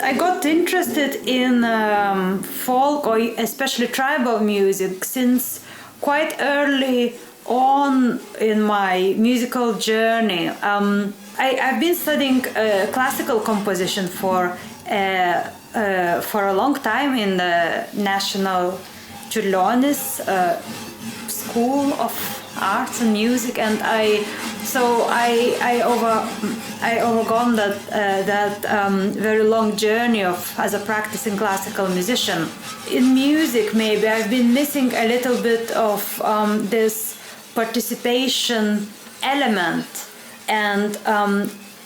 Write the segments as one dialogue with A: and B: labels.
A: I got interested in folk, or especially tribal music, since quite early on in my musical journey. I've been studying classical composition for a long time in the National Čiurlionis School of Arts and Music, and I overgone that very long journey as a practicing classical musician. In music, maybe I've been missing a little bit of this participation element, and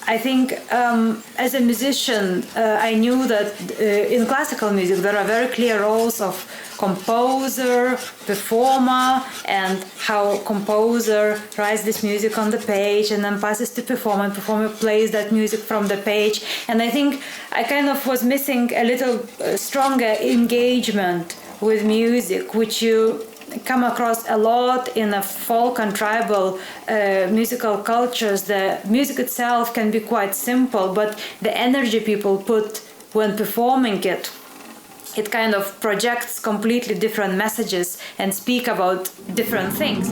A: I think as a musician, I knew that in classical music there are very clear roles of composer, performer, and how composer writes this music on the page and then passes to performer, and performer plays that music from the page. And I think I kind of was missing a little stronger engagement with music, which you come across a lot in a folk and tribal musical cultures. The music itself can be quite simple, but the energy people put when performing it kind of projects completely different messages and speak about different things.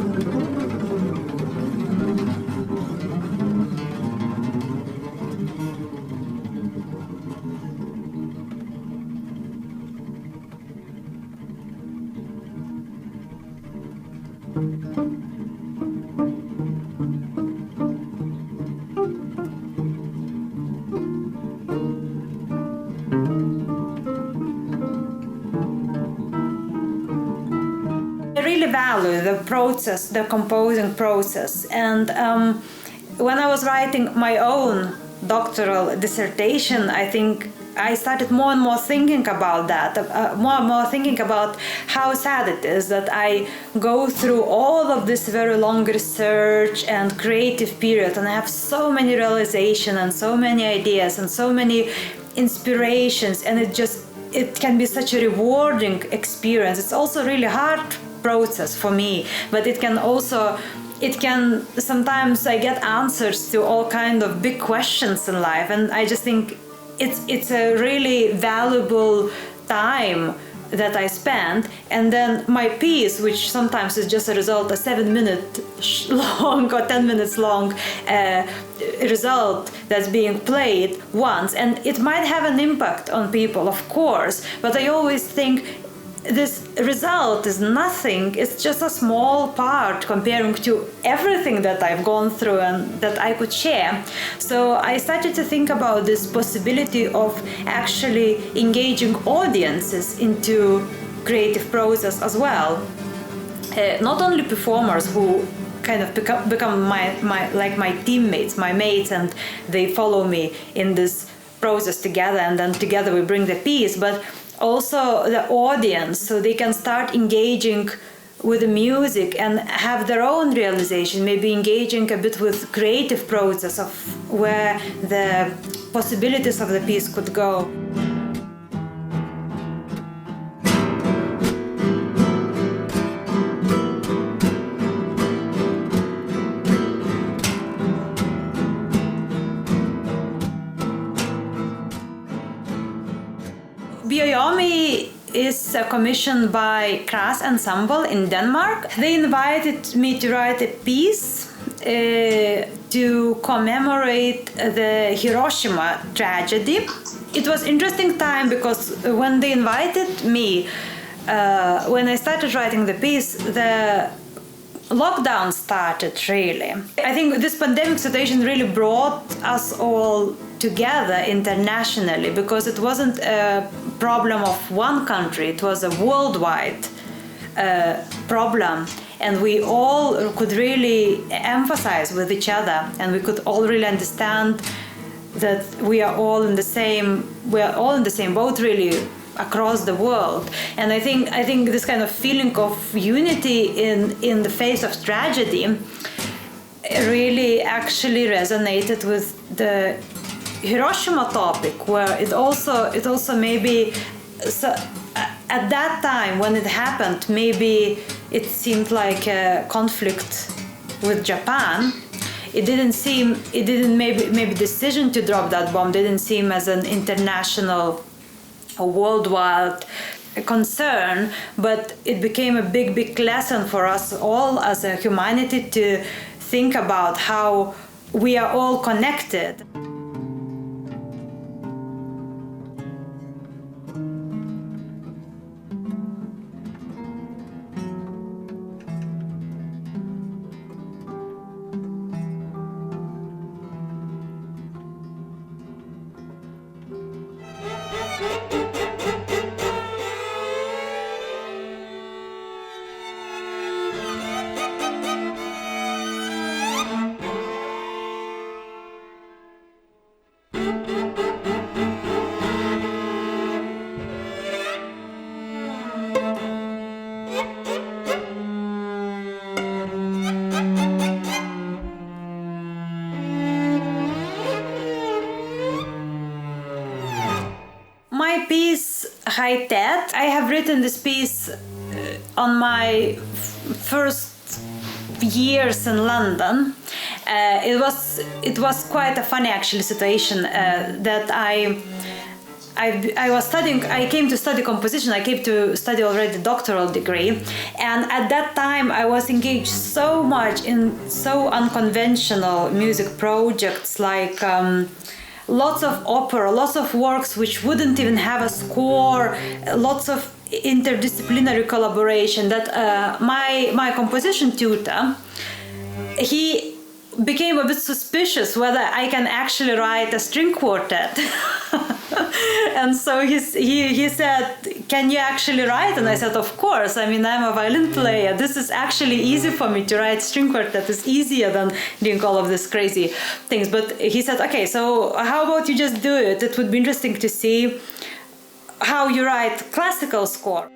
A: Value the process, the composing process, and when I was writing my own doctoral dissertation, I think I started more and more thinking about that, more and more thinking about how sad it is that I go through all of this very long research and creative period, and I have so many realizations and so many ideas and so many inspirations, and it can be such a rewarding experience. It's also really hard process for me, but it can sometimes I get answers to all kind of big questions in life, and I just think it's a really valuable time that I spent. And then my piece, which sometimes is just a result, a 7-minute long or 10 minutes long result that's being played once, and it might have an impact on people, of course, but I always think this result is nothing. It's just a small part comparing to everything that I've gone through and that I could share. So I started to think about this possibility of actually engaging audiences into creative process as well. Not only performers who kind of become my teammates, my mates, and they follow me in this process together, and then together we bring the piece, but also the audience, so they can start engaging with the music and have their own realization, maybe engaging a bit with creative process of where the possibilities of the piece could go. BYOYOMI is commissioned by CRAS Ensemble in Denmark. They invited me to write a piece to commemorate the Hiroshima tragedy. It was interesting time because when they invited me, when I started writing the piece, the lockdown started really. I think this pandemic situation really brought us all together internationally, because it wasn't a problem of one country, it was a worldwide problem, and we all could really emphasize with each other, and we could all really understand that we are all in the same boat really across the world. And I think this kind of feeling of unity in the face of tragedy really actually resonated with the Hiroshima topic, where it also maybe, so at that time when it happened, maybe it seemed like a conflict with Japan. it didn't maybe decision to drop that bomb didn't seem as an international, a worldwide concern, but it became a big lesson for us all as a humanity to think about how we are all connected. My piece HIGHTET, I have written this piece on my first years in London. It was quite a funny actually situation that I was studying. I came to study composition. I came to study already doctoral degree, and at that time I was engaged so much in so unconventional music projects like. Lots of opera, lots of works which wouldn't even have a score, lots of interdisciplinary collaboration that my composition tutor, he became a bit suspicious whether I can actually write a string quartet. And so he said, can you actually write? And I said, of course. I mean, I'm a violin player. This is actually easy for me to write string quartet. It's easier than doing all of these crazy things. But he said, okay, so how about you just do it? It would be interesting to see how you write classical score.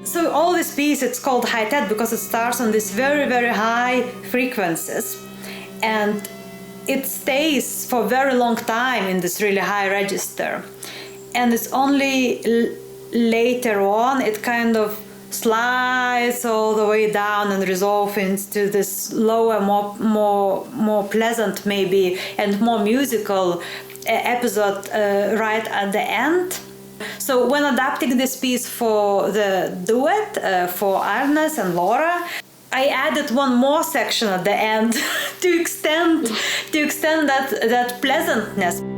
A: So all this piece, it's called HIGHTET because it starts on these very high frequencies, and it stays for a very long time in this really high register. And it's only later on it kind of slides all the way down and resolves into this lower, more pleasant maybe and more musical episode right at the end. So when adapting this piece for the duet for Arnas and Lora, I added one more section at the end to extend that pleasantness.